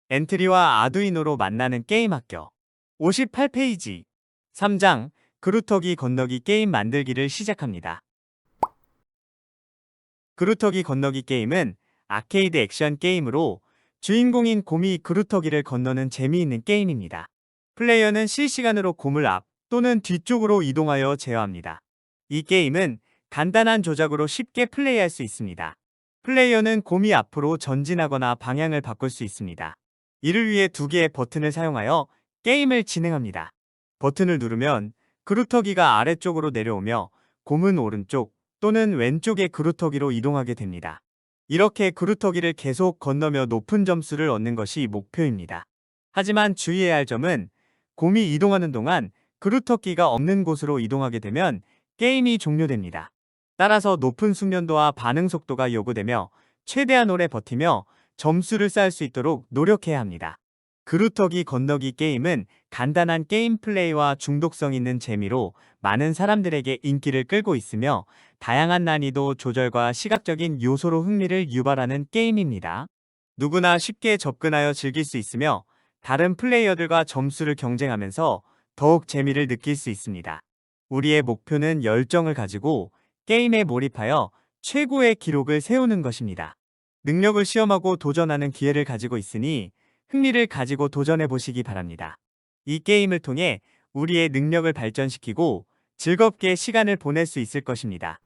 엔트리와 아두이노로 만나는 게임 학교 58페이지 3장 그루터기 건너기 게임 만들기를 시작합니다. 그루터기 건너기 게임은 아케이드 액션 게임으로 주인공인 곰이 그루터기를 건너는 재미있는 게임입니다. 플레이어는 실시간으로 곰을 앞 또는 뒤쪽으로 이동하여 제어합니다. 이 게임은 간단한 조작으로 쉽게 플레이할 수 있습니다. 플레이어는 곰이 앞으로 전진하거나 방향을 바꿀 수 있습니다. 이를 위해 두 개의 버튼을 사용하여 게임을 진행합니다. 버튼을 누르면 그루터기가 아래쪽으로 내려오며 곰은 오른쪽 또는 왼쪽의 그루터기로 이동하게 됩니다. 이렇게 그루터기를 계속 건너며 높은 점수를 얻는 것이 목표입니다. 하지만 주의해야 할 점은 곰이 이동하는 동안 그루터기가 없는 곳으로 이동하게 되면 게임이 종료됩니다. 따라서 높은 숙련도와 반응 속도가 요구되며 최대한 오래 버티며 점수를 쌓을 수 있도록 노력해야 합니다. 그루터기 건너기 게임은 간단한 게임 플레이와 중독성 있는 재미로 많은 사람들에게 인기를 끌고 있으며 다양한 난이도 조절과 시각적인 요소로 흥미를 유발하는 게임입니다. 누구나 쉽게 접근하여 즐길 수 있으며 다른 플레이어들과 점수를 경쟁하면서 더욱 재미를 느낄 수 있습니다. 우리의 목표는 열정을 가지고 게임에 몰입하여 최고의 기록을 세우는 것입니다. 능력을 시험하고 도전하는 기회를 가지고 있으니 흥미를 가지고 도전해 보시기 바랍니다. 이 게임을 통해 우리의 능력을 발전시키고 즐겁게 시간을 보낼 수 있을 것입니다.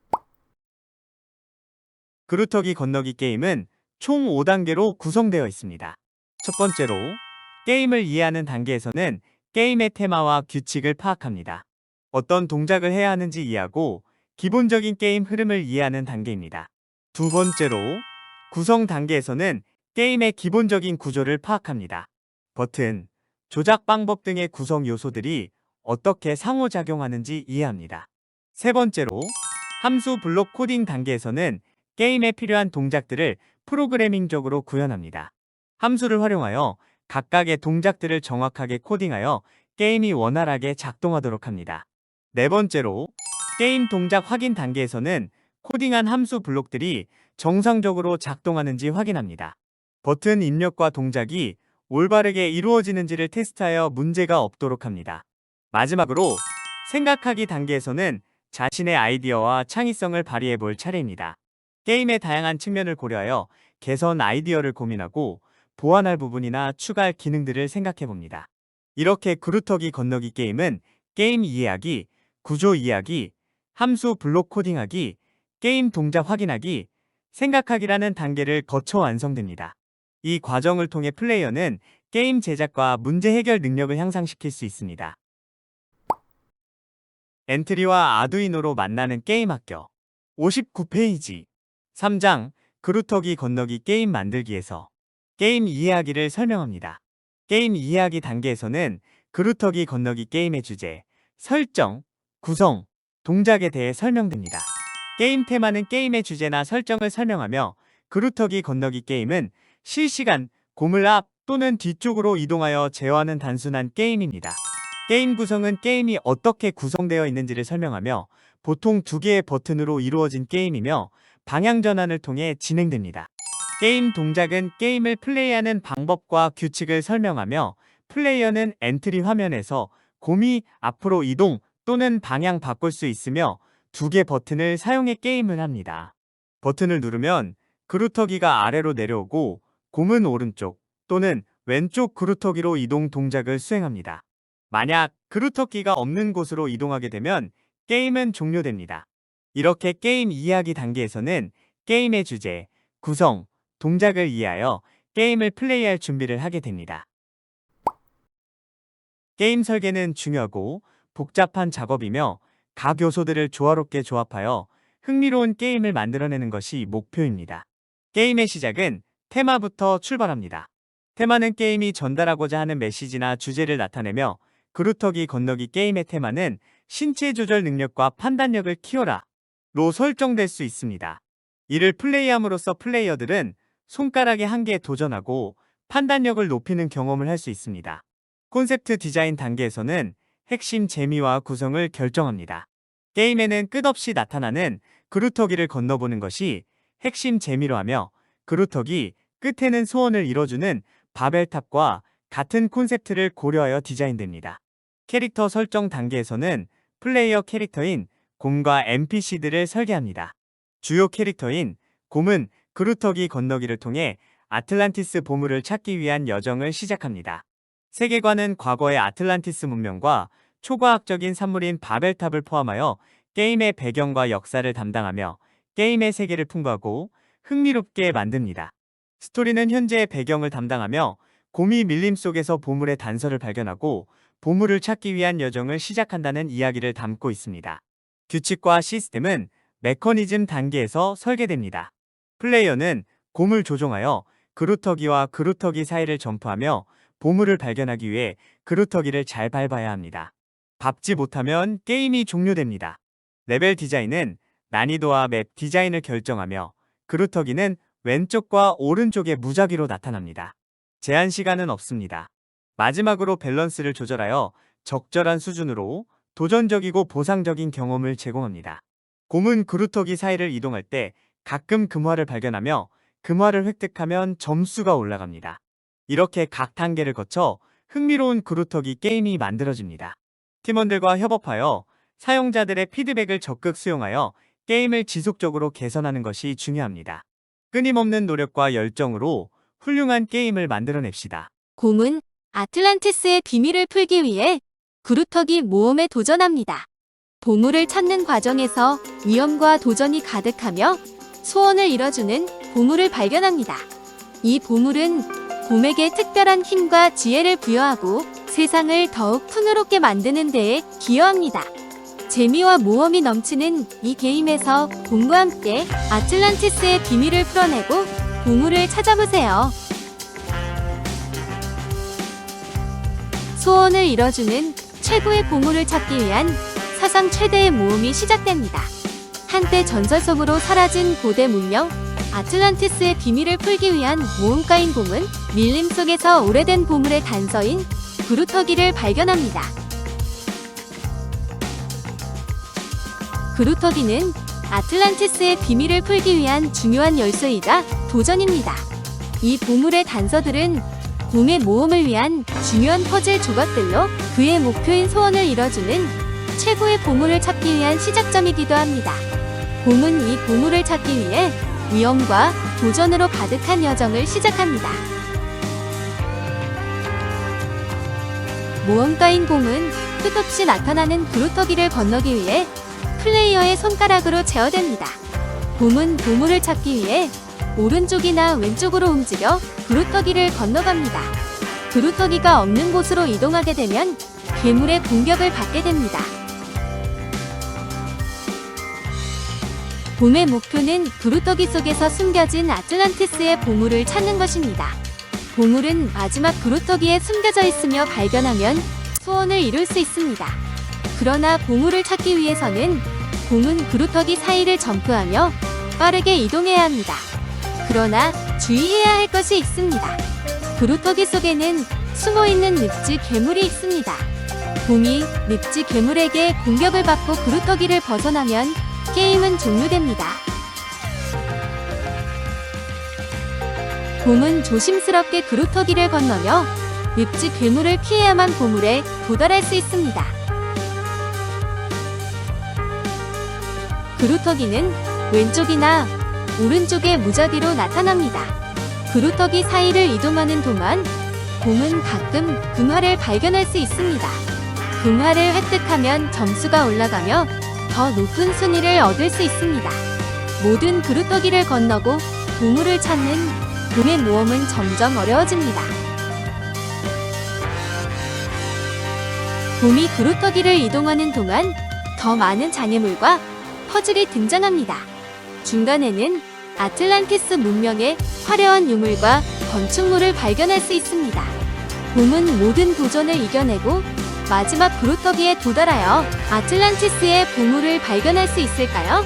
그루터기 건너기 게임은 총 5단계로 구성되어 있습니다. 첫 번째로 게임을 이해하는 단계에서는 게임의 테마와 규칙을 파악합니다. 어떤 동작을 해야 하는지 이해하고 기본적인 게임 흐름을 이해하는 단계입니다. 두 번째로 구성 단계에서는 게임의 기본적인 구조를 파악합니다. 버튼, 조작 방법 등의 구성 요소들이 어떻게 상호작용하는지 이해합니다. 세 번째로 함수 블록 코딩 단계에서는 게임에 필요한 동작들을 프로그래밍적으로 구현합니다. 함수를 활용하여 각각의 동작들을 정확하게 코딩하여 게임이 원활하게 작동하도록 합니다. 네 번째로 게임 동작 확인 단계에서는 코딩한 함수 블록들이 정상적으로 작동하는지 확인합니다. 버튼 입력과 동작이 올바르게 이루어지는지를 테스트하여 문제가 없도록 합니다. 마지막으로 생각하기 단계에서는 자신의 아이디어와 창의성을 발휘해 볼 차례입니다. 게임의 다양한 측면을 고려하여 개선 아이디어를 고민하고 보완할 부분이나 추가할 기능들을 생각해 봅니다. 이렇게 그루터기 건너기 게임은 게임 이해하기, 구조 이해하기, 함수 블록 코딩하기, 게임 동작 확인하기, 생각하기라는 단계를 거쳐 완성됩니다. 이 과정을 통해 플레이어는 게임 제작과 문제 해결 능력을 향상시킬 수 있습니다. 엔트리와 아두이노로 만나는 게임 학교 59페이지 3장 그루터기 건너기 게임 만들기에서 게임 이해하기를 설명합니다. 게임 이해하기 단계에서는 그루터기 건너기 게임의 주제, 설정, 구성, 동작에 대해 설명됩니다. 게임 테마는 게임의 주제나 설정을 설명하며 그루터기 건너기 게임은 실시간 곰을 앞 또는 뒤쪽으로 이동하여 제어하는 단순한 게임입니다. 게임 구성은 게임이 어떻게 구성되어 있는지를 설명하며 보통 두 개의 버튼으로 이루어진 게임이며 방향 전환을 통해 진행됩니다. 게임 동작은 게임을 플레이하는 방법과 규칙을 설명하며 플레이어는 엔트리 화면에서 곰이 앞으로 이동 또는 방향 바꿀 수 있으며 두 개 버튼을 사용해 게임을 합니다. 버튼을 누르면 그루터기가 아래로 내려오고 곰은 오른쪽 또는 왼쪽 그루터기로 이동 동작을 수행합니다. 만약 그루터기가 없는 곳으로 이동하게 되면 게임은 종료됩니다. 이렇게 게임 이해하기 단계에서는 게임의 주제, 구성, 동작을 이해하여 게임을 플레이할 준비를 하게 됩니다. 게임 설계는 중요하고 복잡한 작업이며 각 요소들을 조화롭게 조합하여 흥미로운 게임을 만들어내는 것이 목표입니다. 게임의 시작은 테마부터 출발합니다. 테마는 게임이 전달하고자 하는 메시지나 주제를 나타내며 그루터기 건너기 게임의 테마는 신체 조절 능력과 판단력을 키워라로 설정될 수 있습니다. 이를 플레이함으로써 플레이어들은 손가락의 한계에 도전하고 판단력을 높이는 경험을 할 수 있습니다. 콘셉트 디자인 단계에서는 핵심 재미와 구성을 결정합니다. 게임에는 끝없이 나타나는 그루터기를 건너보는 것이 핵심 재미로 하며 그루터기 끝에는 소원을 이뤄주는 바벨탑과 같은 콘셉트를 고려하여 디자인됩니다. 캐릭터 설정 단계에서는 플레이어 캐릭터인 곰과 NPC들을 설계합니다. 주요 캐릭터인 곰은 그루터기 건너기를 통해 아틀란티스 보물을 찾기 위한 여정을 시작합니다. 세계관은 과거의 아틀란티스 문명과 초과학적인 산물인 바벨탑을 포함하여 게임의 배경과 역사를 담당하며 게임의 세계를 풍부하고 흥미롭게 만듭니다. 스토리는 현재의 배경을 담당하며 곰이 밀림 속에서 보물의 단서를 발견하고 보물을 찾기 위한 여정을 시작한다는 이야기를 담고 있습니다. 규칙과 시스템은 메커니즘 단계에서 설계됩니다. 플레이어는 곰을 조종하여 그루터기와 그루터기 사이를 점프하며 보물을 발견하기 위해 그루터기를 잘 밟아야 합니다. 밟지 못하면 게임이 종료됩니다. 레벨 디자인은 난이도와 맵 디자인을 결정하며 그루터기는 왼쪽과 오른쪽에 무작위로 나타납니다. 제한 시간은 없습니다. 마지막으로 밸런스를 조절하여 적절한 수준으로 도전적이고 보상적인 경험을 제공합니다. 곰은 그루터기 사이를 이동할 때 가끔 금화를 발견하며 금화를 획득하면 점수가 올라갑니다. 이렇게 각 단계를 거쳐 흥미로운 그루터기 게임이 만들어집니다. 팀원들과 협업하여 사용자들의 피드백을 적극 수용하여 게임을 지속적으로 개선하는 것이 중요합니다. 끊임없는 노력과 열정으로 훌륭한 게임을 만들어냅시다. 곰은 아틀란티스의 비밀을 풀기 위해 그루터기 모험에 도전합니다. 보물을 찾는 과정에서 위험과 도전이 가득하며 소원을 이뤄주는 보물을 발견합니다. 이 보물은 곰에게 특별한 힘과 지혜를 부여하고 세상을 더욱 풍요롭게 만드는 데에 기여합니다. 재미와 모험이 넘치는 이 게임에서 곰과 함께 아틀란티스의 비밀을 풀어내고 보물을 찾아보세요. 소원을 이뤄주는 최고의 보물을 찾기 위한 사상 최대의 모험이 시작됩니다. 한때 전설 속으로 사라진 고대 문명 아틀란티스의 비밀을 풀기 위한 모험가인 곰은 밀림 속에서 오래된 보물의 단서인 그루터기를 발견합니다. 그루터기는 아틀란티스의 비밀을 풀기 위한 중요한 열쇠이자 도전입니다. 이 보물의 단서들은 곰의 모험을 위한 중요한 퍼즐 조각들로 그의 목표인 소원을 이뤄주는 최고의 보물을 찾기 위한 시작점이기도 합니다. 곰은 이 보물을 찾기 위해 위험과 도전으로 가득한 여정을 시작합니다. 모험가인 곰은 끝없이 나타나는 그루터기를 건너기 위해 플레이어의 손가락으로 제어됩니다. 곰은 보물을 찾기 위해 오른쪽이나 왼쪽으로 움직여 그루터기를 건너갑니다. 그루터기가 없는 곳으로 이동하게 되면 괴물의 공격을 받게 됩니다. 곰의 목표는 그루터기 속에서 숨겨진 아틀란티스의 보물을 찾는 것입니다. 보물은 마지막 그루터기에 숨겨져 있으며 발견하면 소원을 이룰 수 있습니다. 그러나 보물을 찾기 위해서는 곰은 그루터기 사이를 점프하며 빠르게 이동해야 합니다. 그러나 주의해야 할 것이 있습니다. 그루터기 속에는 숨어있는 늪지 괴물이 있습니다. 곰이 늪지 괴물에게 공격을 받고 그루터기를 벗어나면 게임은 종료됩니다. 곰은 조심스럽게 그루터기를 건너며 늪지 괴물을 피해야만 보물에 도달할 수 있습니다. 그루터기는 왼쪽이나 오른쪽에 무작위로 나타납니다. 그루터기 사이를 이동하는 동안 곰은 가끔 금화를 발견할 수 있습니다. 금화를 획득하면 점수가 올라가며 더 높은 순위를 얻을 수 있습니다. 모든 그루터기를 건너고 보물을 찾는 곰의 모험은 점점 어려워집니다. 곰이 그루터기를 이동하는 동안 더 많은 장애물과 퍼즐이 등장합니다. 중간에는 아틀란티스 문명의 화려한 유물과 건축물을 발견할 수 있습니다. 곰은 모든 도전을 이겨내고 마지막 그루터기에 도달하여 아틀란티스의 보물을 발견할 수 있을까요?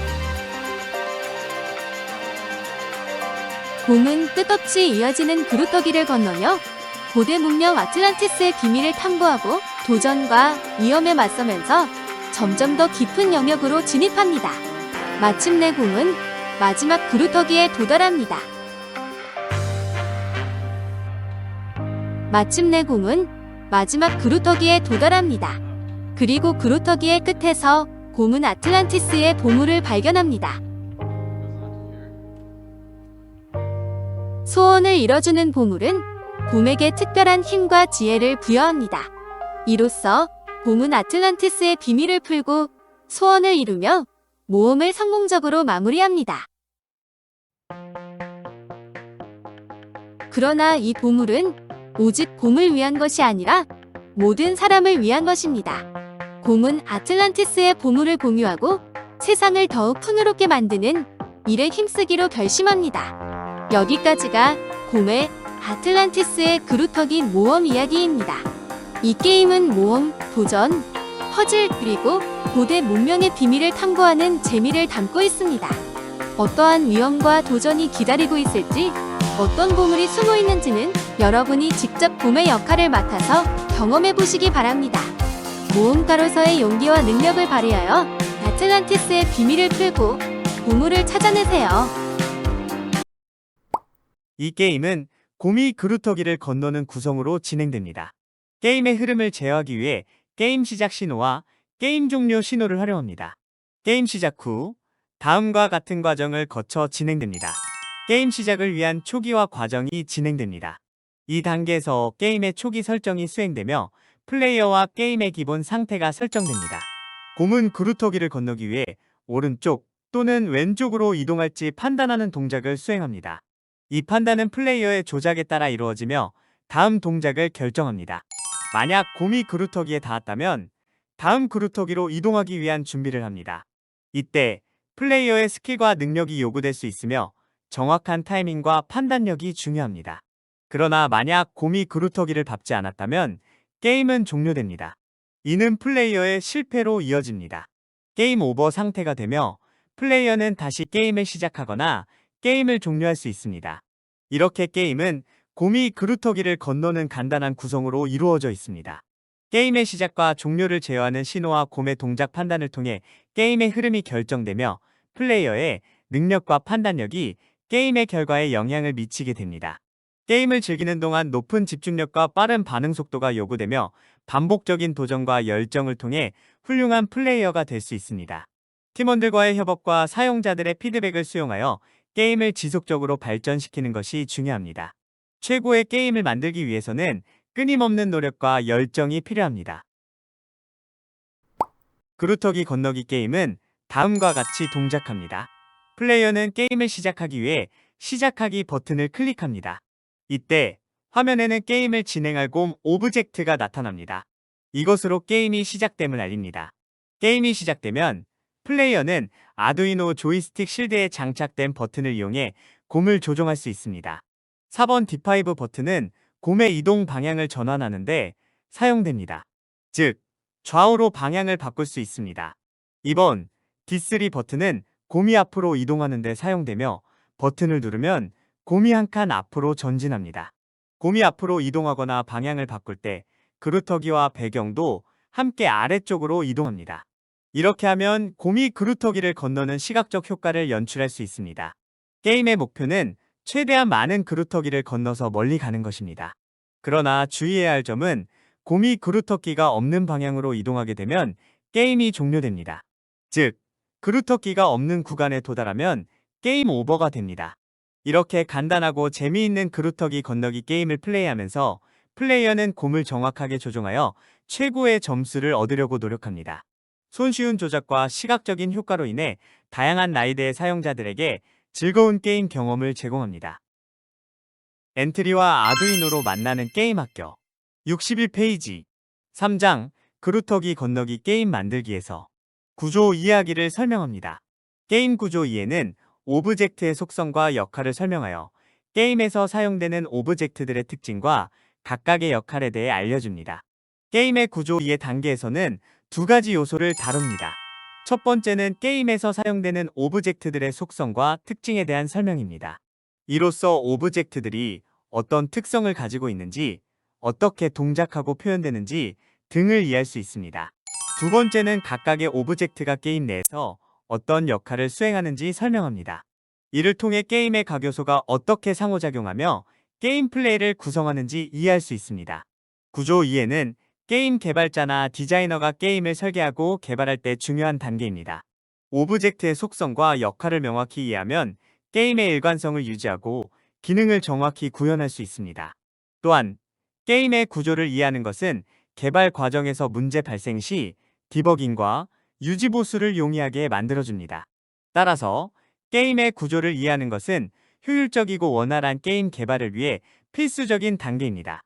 곰은 끝없이 이어지는 그루터기를 건너며 고대 문명 아틀란티스의 비밀을 탐구하고 도전과 위험에 맞서면서 점점 더 깊은 영역으로 진입합니다. 마침내 곰은 마지막 그루터기에 도달합니다. 마침내 곰은 마지막 그루터기에 도달합니다. 그리고 그루터기의 끝에서 곰은 아틀란티스의 보물을 발견합니다. 소원을 이뤄주는 보물은 곰에게 특별한 힘과 지혜를 부여합니다. 이로써 곰은 아틀란티스의 비밀을 풀고 소원을 이루며 모험을 성공적으로 마무리합니다. 그러나 이 보물은 오직 곰을 위한 것이 아니라 모든 사람을 위한 것입니다. 곰은 아틀란티스의 보물을 공유하고 세상을 더욱 풍요롭게 만드는 일에 힘쓰기로 결심합니다. 여기까지가 곰의 아틀란티스의 그루터기 모험 이야기입니다. 이 게임은 모험, 도전, 퍼즐 그리고 고대 문명의 비밀을 탐구하는 재미를 담고 있습니다. 어떠한 위험과 도전이 기다리고 있을지, 어떤 보물이 숨어 있는지는 여러분이 직접 곰의 역할을 맡아서 경험해 보시기 바랍니다. 모험가로서의 용기와 능력을 발휘하여 아틀란티스의 비밀을 풀고 보물을 찾아내세요. 이 게임은 곰이 그루터기를 건너는 구성으로 진행됩니다. 게임의 흐름을 제어하기 위해 게임 시작 신호와 게임 종료 신호를 활용합니다. 게임 시작 후 다음과 같은 과정을 거쳐 진행됩니다. 게임 시작을 위한 초기화 과정이 진행됩니다. 이 단계에서 게임의 초기 설정이 수행되며 플레이어와 게임의 기본 상태가 설정됩니다. 곰은 그루터기를 건너기 위해 오른쪽 또는 왼쪽으로 이동할지 판단하는 동작을 수행합니다. 이 판단은 플레이어의 조작에 따라 이루어지며 다음 동작을 결정합니다. 만약 곰이 그루터기에 닿았다면 다음 그루터기로 이동하기 위한 준비를 합니다. 이때 플레이어의 스킬과 능력이 요구될 수 있으며 정확한 타이밍과 판단력이 중요합니다. 그러나 만약 곰이 그루터기를 밟지 않았다면 게임은 종료됩니다. 이는 플레이어의 실패로 이어집니다. 게임 오버 상태가 되며 플레이어는 다시 게임을 시작하거나 게임을 종료할 수 있습니다. 이렇게 게임은 곰이 그루터기를 건너는 간단한 구성으로 이루어져 있습니다. 게임의 시작과 종료를 제어하는 신호와 곰의 동작 판단을 통해 게임의 흐름이 결정되며 플레이어의 능력과 판단력이 게임의 결과에 영향을 미치게 됩니다. 게임을 즐기는 동안 높은 집중력과 빠른 반응 속도가 요구되며 반복적인 도전과 열정을 통해 훌륭한 플레이어가 될 수 있습니다. 팀원들과의 협업과 사용자들의 피드백을 수용하여 게임을 지속적으로 발전시키는 것이 중요합니다. 최고의 게임을 만들기 위해서는 끊임없는 노력과 열정이 필요합니다. 그루터기 건너기 게임은 다음과 같이 동작합니다. 플레이어는 게임을 시작하기 위해 시작하기 버튼을 클릭합니다. 이때 화면에는 게임을 진행할 곰 오브젝트가 나타납니다. 이것으로 게임이 시작됨을 알립니다. 게임이 시작되면 플레이어는 아두이노 조이스틱 실드에 장착된 버튼을 이용해 곰을 조종할 수 있습니다. 4번 D5 버튼은 곰의 이동 방향을 전환하는 데 사용됩니다. 즉, 좌우로 방향을 바꿀 수 있습니다. 2번 D3 버튼은 곰이 앞으로 이동하는 데 사용되며 버튼을 누르면 곰이 한 칸 앞으로 전진합니다. 곰이 앞으로 이동하거나 방향을 바꿀 때 그루터기와 배경도 함께 아래쪽으로 이동합니다. 이렇게 하면 곰이 그루터기를 건너는 시각적 효과를 연출할 수 있습니다. 게임의 목표는 최대한 많은 그루터기를 건너서 멀리 가는 것입니다. 그러나 주의해야 할 점은 곰이 그루터기가 없는 방향으로 이동하게 되면 게임이 종료됩니다. 즉, 그루터기가 없는 구간에 도달하면 게임 오버가 됩니다. 이렇게 간단하고 재미있는 그루터기 건너기 게임을 플레이하면서 플레이어는 곰을 정확하게 조종하여 최고의 점수를 얻으려고 노력합니다. 손쉬운 조작과 시각적인 효과로 인해 다양한 나이대의 사용자들에게 즐거운 게임 경험을 제공합니다. 엔트리와 아두이노로 만나는 게임 학교 61페이지 3장 그루터기 건너기 게임 만들기에서 구조 이야기를 설명합니다. 게임 구조 2에는 오브젝트의 속성과 역할을 설명하여 게임에서 사용되는 오브젝트들의 특징과 각각의 역할에 대해 알려줍니다. 게임의 구조 2의 단계에서는 두 가지 요소를 다룹니다. 첫 번째는 게임에서 사용되는 오브젝트들의 속성과 특징에 대한 설명입니다. 이로써 오브젝트들이 어떤 특성을 가지고 있는지, 어떻게 동작하고 표현되는지 등을 이해할 수 있습니다. 두 번째는 각각의 오브젝트가 게임 내에서 어떤 역할을 수행하는지 설명합니다. 이를 통해 게임의 각 요소가 어떻게 상호작용하며 게임 플레이를 구성하는지 이해할 수 있습니다. 구조 이해는 게임 개발자나 디자이너가 게임을 설계하고 개발할 때 중요한 단계입니다. 오브젝트의 속성과 역할을 명확히 이해하면 게임의 일관성을 유지하고 기능을 정확히 구현할 수 있습니다. 또한 게임의 구조를 이해하는 것은 개발 과정에서 문제 발생 시 디버깅과 유지 보수를 용이하게 만들어줍니다. 따라서 게임의 구조를 이해하는 것은 효율적이고 원활한 게임 개발을 위해 필수적인 단계입니다.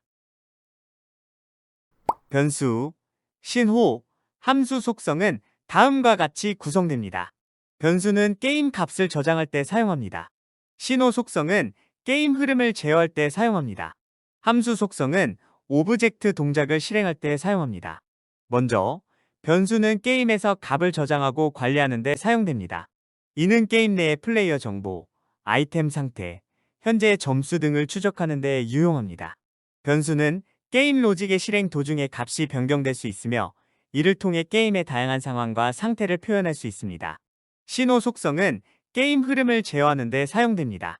변수, 신호, 함수 속성은 다음과 같이 구성됩니다. 변수는 게임 값을 저장할 때 사용합니다. 신호 속성은 게임 흐름을 제어할 때 사용합니다. 함수 속성은 오브젝트 동작을 실행할 때 사용합니다. 먼저, 변수는 게임에서 값을 저장하고 관리하는 데 사용됩니다. 이는 게임 내의 플레이어 정보, 아이템 상태, 현재의 점수 등을 추적하는 데 유용합니다. 변수는 게임 로직의 실행 도중에 값이 변경될 수 있으며 이를 통해 게임의 다양한 상황과 상태를 표현할 수 있습니다. 신호 속성은 게임 흐름을 제어하는 데 사용됩니다.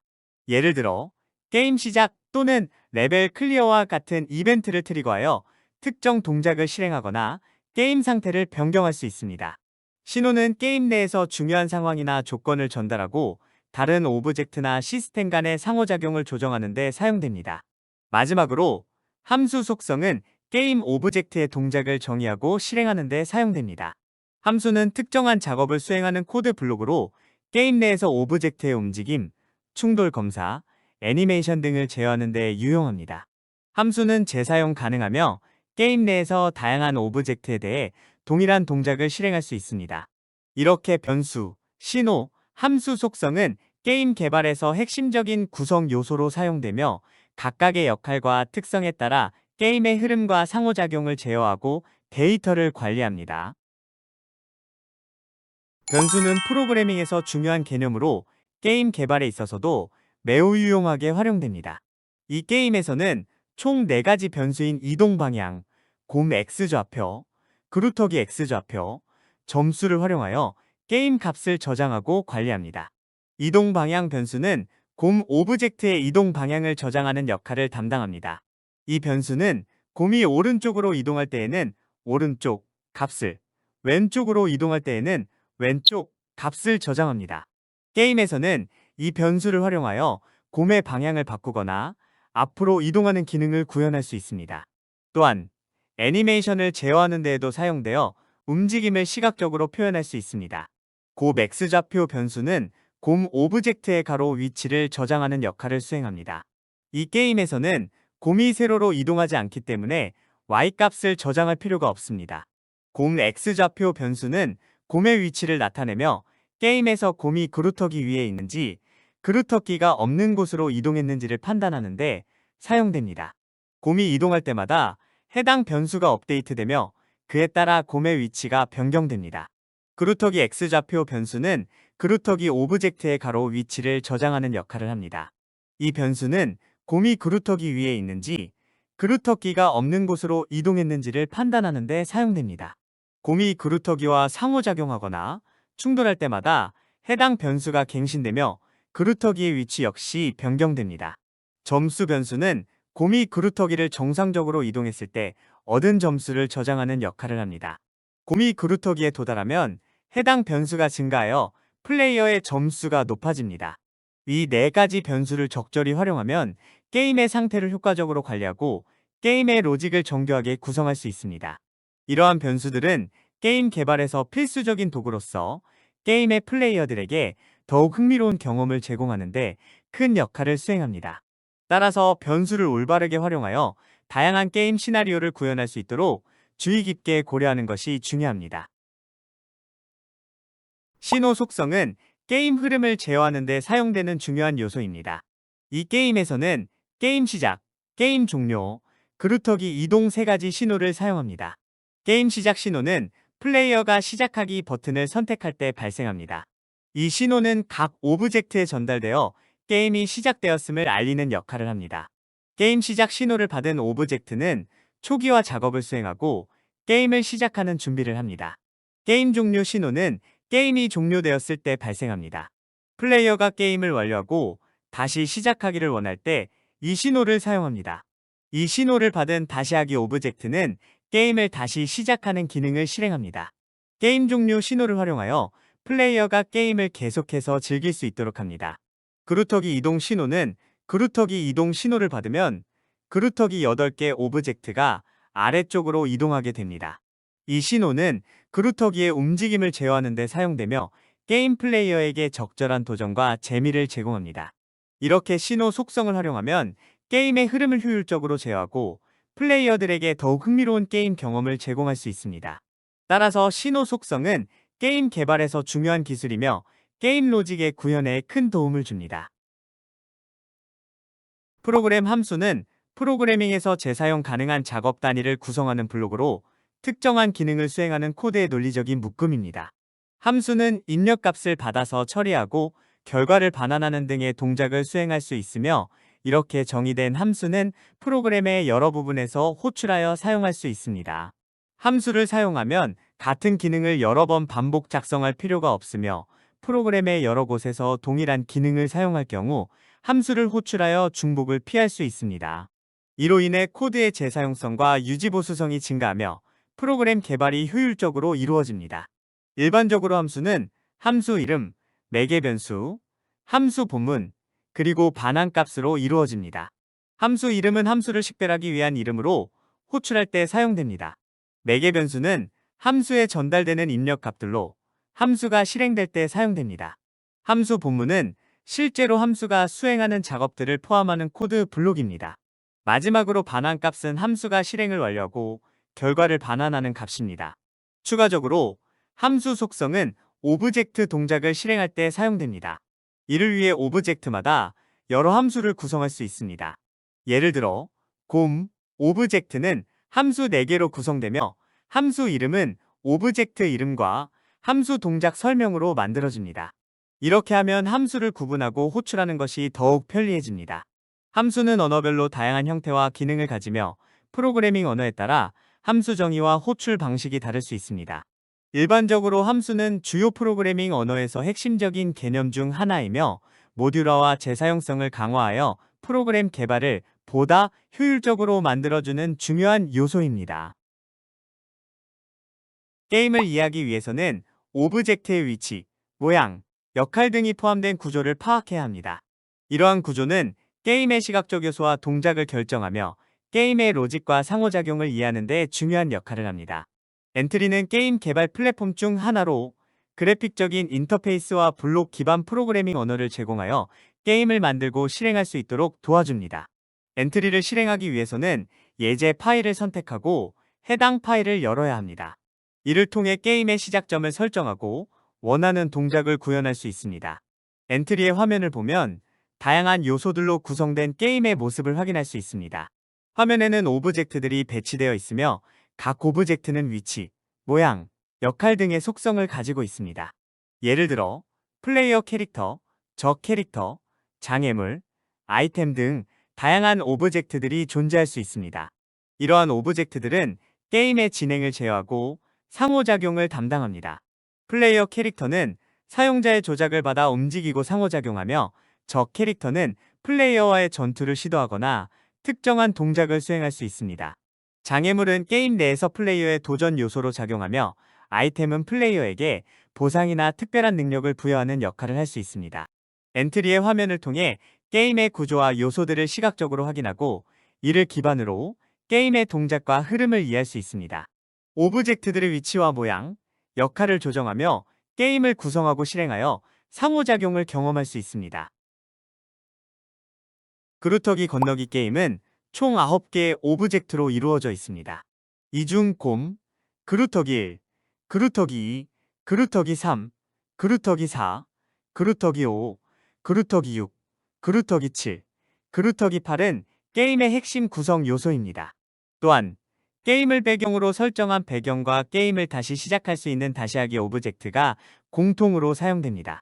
예를 들어 게임 시작 또는 레벨 클리어와 같은 이벤트를 트리거하여 특정 동작을 실행하거나 게임 상태를 변경할 수 있습니다. 신호는 게임 내에서 중요한 상황이나 조건을 전달하고 다른 오브젝트나 시스템 간의 상호작용을 조정하는 데 사용됩니다. 마지막으로 함수 속성은 게임 오브젝트의 동작을 정의하고 실행하는 데 사용됩니다. 함수는 특정한 작업을 수행하는 코드 블록으로 게임 내에서 오브젝트의 움직임, 충돌 검사, 애니메이션 등을 제어하는 데 유용합니다. 함수는 재사용 가능하며 게임 내에서 다양한 오브젝트에 대해 동일한 동작을 실행할 수 있습니다. 이렇게 변수, 신호, 함수 속성은 게임 개발에서 핵심적인 구성 요소로 사용되며 각각의 역할과 특성에 따라 게임의 흐름과 상호작용을 제어하고 데이터를 관리합니다. 변수는 프로그래밍에서 중요한 개념으로 게임 개발에 있어서도 매우 유용하게 활용됩니다. 이 게임에서는 총 4가지 변수인 이동 방향, 곰 X좌표, 그루터기 X좌표, 점수를 활용하여 게임 값을 저장하고 관리합니다. 이동 방향 변수는 곰 오브젝트의 이동 방향을 저장하는 역할을 담당합니다. 이 변수는 곰이 오른쪽으로 이동할 때에는 오른쪽 값을, 왼쪽으로 이동할 때에는 왼쪽 값을 저장합니다. 게임에서는 이 변수를 활용하여 곰의 방향을 바꾸거나 앞으로 이동하는 기능을 구현할 수 있습니다. 또한 애니메이션을 제어하는 데에도 사용되어 움직임을 시각적으로 표현할 수 있습니다. 곰 X좌표 변수는 곰 오브젝트의 가로 위치를 저장하는 역할을 수행합니다. 이 게임에서는 곰이 세로로 이동하지 않기 때문에 Y값을 저장할 필요가 없습니다. 곰 X좌표 변수는 곰의 위치를 나타내며 게임에서 곰이 그루터기 위에 있는지 그루터기가 없는 곳으로 이동했는지를 판단하는데 사용됩니다. 곰이 이동할 때마다 해당 변수가 업데이트되며 그에 따라 곰의 위치가 변경됩니다. 그루터기 X좌표 변수는 그루터기 오브젝트의 가로 위치를 저장하는 역할을 합니다. 이 변수는 곰이 그루터기 위에 있는지 그루터기가 없는 곳으로 이동했는지를 판단하는 데 사용됩니다. 곰이 그루터기와 상호작용하거나 충돌할 때마다 해당 변수가 갱신되며 그루터기의 위치 역시 변경됩니다. 점수 변수는 곰이 그루터기를 정상적으로 이동했을 때 얻은 점수를 저장하는 역할을 합니다. 곰이 그루터기에 도달하면 해당 변수가 증가하여 플레이어의 점수가 높아집니다. 이 4가지 변수를 적절히 활용하면 게임의 상태를 효과적으로 관리하고 게임의 로직을 정교하게 구성할 수 있습니다. 이러한 변수들은 게임 개발에서 필수적인 도구로서 게임의 플레이어들에게 더욱 흥미로운 경험을 제공하는 데 큰 역할을 수행합니다. 따라서 변수를 올바르게 활용하여 다양한 게임 시나리오를 구현할 수 있도록 주의 깊게 고려하는 것이 중요합니다. 신호 속성은 게임 흐름을 제어하는 데 사용되는 중요한 요소입니다. 이 게임에서는 게임 시작, 게임 종료, 그루터기 이동 3가지 신호를 사용합니다. 게임 시작 신호는 플레이어가 시작하기 버튼을 선택할 때 발생합니다. 이 신호는 각 오브젝트에 전달되어 게임이 시작되었음을 알리는 역할을 합니다. 게임 시작 신호를 받은 오브젝트는 초기화 작업을 수행하고 게임을 시작하는 준비를 합니다. 게임 종료 신호는 게임이 종료되었을 때 발생합니다. 플레이어가 게임을 완료하고 다시 시작하기를 원할 때 이 신호를 사용합니다. 이 신호를 받은 다시 하기 오브젝트는 게임을 다시 시작하는 기능을 실행합니다. 게임 종료 신호를 활용하여 플레이어가 게임을 계속해서 즐길 수 있도록 합니다. 그루터기 이동 신호는 그루터기 이동 신호를 받으면 그루터기 8개 오브젝트가 아래쪽으로 이동하게 됩니다. 이 신호는 그루터기의 움직임을 제어하는 데 사용되며 게임 플레이어에게 적절한 도전과 재미를 제공합니다. 이렇게 신호 속성을 활용하면 게임의 흐름을 효율적으로 제어하고 플레이어들에게 더욱 흥미로운 게임 경험을 제공할 수 있습니다. 따라서 신호 속성은 게임 개발에서 중요한 기술이며 게임 로직의 구현에 큰 도움을 줍니다. 프로그램 함수는 프로그래밍에서 재사용 가능한 작업 단위를 구성하는 블록으로 특정한 기능을 수행하는 코드의 논리적인 묶음입니다. 함수는 입력값을 받아서 처리하고 결과를 반환하는 등의 동작을 수행할 수 있으며 이렇게 정의된 함수는 프로그램의 여러 부분에서 호출하여 사용할 수 있습니다. 함수를 사용하면 같은 기능을 여러 번 반복 작성할 필요가 없으며 프로그램의 여러 곳에서 동일한 기능을 사용할 경우 함수를 호출하여 중복을 피할 수 있습니다. 이로 인해 코드의 재사용성과 유지보수성이 증가하며 프로그램 개발이 효율적으로 이루어집니다. 일반적으로 함수는 함수 이름, 매개 변수, 함수 본문, 그리고 반환값으로 이루어집니다. 함수 이름은 함수를 식별하기 위한 이름으로 호출할 때 사용됩니다. 매개 변수는 함수에 전달되는 입력값들로 함수가 실행될 때 사용됩니다. 함수 본문은 실제로 함수가 수행하는 작업들을 포함하는 코드 블록입니다. 마지막으로 반환값은 함수가 실행을 완료하고 결과를 반환하는 값입니다. 추가적으로 함수 속성은 오브젝트 동작을 실행할 때 사용됩니다. 이를 위해 오브젝트마다 여러 함수를 구성할 수 있습니다. 예를 들어 곰 오브젝트는 함수 4개로 구성되며 함수 이름은 오브젝트 이름과 함수 동작 설명으로 만들어집니다. 이렇게 하면 함수를 구분하고 호출하는 것이 더욱 편리해집니다. 함수는 언어별로 다양한 형태와 기능을 가지며 프로그래밍 언어에 따라 함수 정의와 호출 방식이 다를 수 있습니다. 일반적으로 함수는 주요 프로그래밍 언어에서 핵심적인 개념 중 하나이며 모듈화와 재사용성을 강화하여 프로그램 개발을 보다 효율적으로 만들어주는 중요한 요소입니다. 게임을 이해하기 위해서는 오브젝트의 위치, 모양, 역할 등이 포함된 구조를 파악해야 합니다. 이러한 구조는 게임의 시각적 요소와 동작을 결정하며 게임의 로직과 상호작용을 이해하는 데 중요한 역할을 합니다. 엔트리는 게임 개발 플랫폼 중 하나로 그래픽적인 인터페이스와 블록 기반 프로그래밍 언어를 제공하여 게임을 만들고 실행할 수 있도록 도와줍니다. 엔트리를 실행하기 위해서는 예제 파일을 선택하고 해당 파일을 열어야 합니다. 이를 통해 게임의 시작점을 설정하고 원하는 동작을 구현할 수 있습니다. 엔트리의 화면을 보면 다양한 요소들로 구성된 게임의 모습을 확인할 수 있습니다. 화면에는 오브젝트들이 배치되어 있으며 각 오브젝트는 위치, 모양, 역할 등의 속성을 가지고 있습니다. 예를 들어 플레이어 캐릭터, 적 캐릭터, 장애물, 아이템 등 다양한 오브젝트들이 존재할 수 있습니다. 이러한 오브젝트들은 게임의 진행을 제어하고 상호작용을 담당합니다. 플레이어 캐릭터는 사용자의 조작을 받아 움직이고 상호작용하며 적 캐릭터는 플레이어와의 전투를 시도하거나 특정한 동작을 수행할 수 있습니다. 장애물은 게임 내에서 플레이어의 도전 요소로 작용하며 아이템은 플레이어에게 보상이나 특별한 능력을 부여하는 역할을 할 수 있습니다. 엔트리의 화면을 통해 게임의 구조와 요소들을 시각적으로 확인하고 이를 기반으로 게임의 동작과 흐름을 이해할 수 있습니다. 오브젝트들의 위치와 모양, 역할을 조정하며 게임을 구성하고 실행하여 상호작용을 경험할 수 있습니다. 그루터기 건너기 게임은 총 9개의 오브젝트로 이루어져 있습니다. 이 중 곰, 그루터기 1, 그루터기 2, 그루터기 3, 그루터기 4, 그루터기 5, 그루터기 6, 그루터기 7, 그루터기 8은 게임의 핵심 구성 요소입니다. 또한 게임을 배경으로 설정한 배경과 게임을 다시 시작할 수 있는 다시하기 오브젝트가 공통으로 사용됩니다.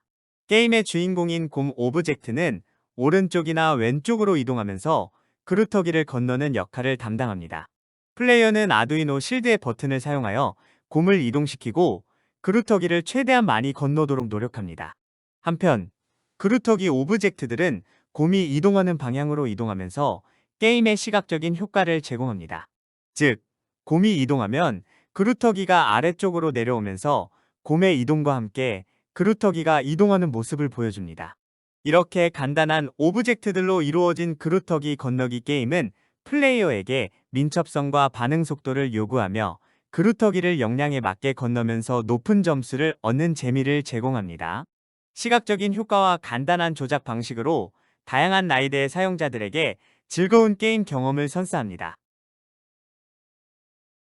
게임의 주인공인 곰 오브젝트는 오른쪽이나 왼쪽으로 이동하면서 그루터기를 건너는 역할을 담당합니다. 플레이어는 아두이노 실드의 버튼을 사용하여 곰을 이동시키고 그루터기를 최대한 많이 건너도록 노력합니다. 한편 그루터기 오브젝트들은 곰이 이동하는 방향으로 이동하면서 게임의 시각적인 효과를 제공합니다. 즉, 곰이 이동하면 그루터기가 아래쪽으로 내려오면서 곰의 이동과 함께 그루터기가 이동하는 모습을 보여줍니다. 이렇게 간단한 오브젝트들로 이루어진 그루터기 건너기 게임은 플레이어에게 민첩성과 반응 속도를 요구하며 그루터기를 역량에 맞게 건너면서 높은 점수를 얻는 재미를 제공합니다. 시각적인 효과와 간단한 조작 방식으로 다양한 나이대의 사용자들에게 즐거운 게임 경험을 선사합니다.